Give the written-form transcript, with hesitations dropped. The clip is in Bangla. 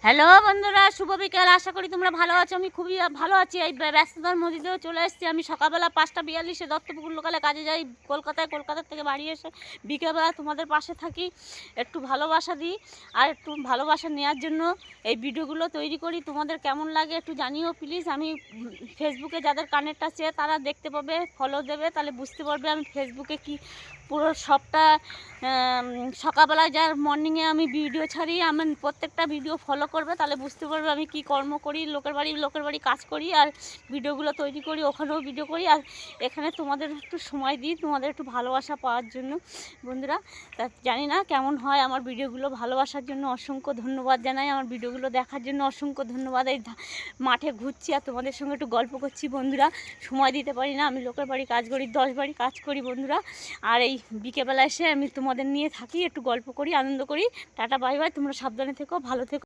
হ্যালো বন্ধুরা, শুভ বিকেল। আশা করি তোমরা ভালো আছো। আমি খুবই ভালো আছি। এই ব্যস্ততার মধ্যে দিয়েও চলে এসেছি। আমি সকালবেলা 5:42-এ দত্তপুকুর লোকালে কাজে যাই কলকাতার থেকে বাড়ি এসে বিকেলবেলা তোমাদের পাশে থাকি, একটু ভালোবাসা দিই আর একটু ভালোবাসা নেওয়ার জন্য এই ভিডিওগুলো তৈরি করি। তোমাদের কেমন লাগে একটু জানিও প্লিজ। আমি ফেসবুকে যাদের কানেক্ট আছে তারা দেখতে পাবে, ফলো দেবে, তাহলে বুঝতে পারবে আমি ফেসবুকে কি পুরো সবটা সকালবেলায় যার মর্নিংয়ে আমি ভিডিও ছাড়ি, আমার প্রত্যেকটা ভিডিও ফলো করবে, তাহলে বুঝতে পারবে আমি কি কর্ম করি, লোকের বাড়ি কাজ করি আর ভিডিওগুলো তৈরি করি, ওখানেও ভিডিও করি আর এখানে তোমাদের একটু সময় দিই তোমাদের একটু ভালোবাসা পাওয়ার জন্য। বন্ধুরা, তা জানি না কেমন হয় আমার ভিডিওগুলো, ভালোবাসার জন্য অসংখ্য ধন্যবাদ জানাই, আমার ভিডিওগুলো দেখার জন্য অসংখ্য ধন্যবাদ। এই মাঠে ঘুরছি আর তোমাদের সঙ্গে একটু গল্প করছি বন্ধুরা, সময় দিতে পারি না, আমি লোকের বাড়ি কাজ করি, 10 বাড়ি কাজ করি বন্ধুরা। আর এই বিকেলবেলা এসে আমি তোমাদের নিয়ে থাকি, একটু গল্প করি, আনন্দ করি। টাটা বাই বাই, তোমরা সাবধানে থেকো, ভালো থেকো।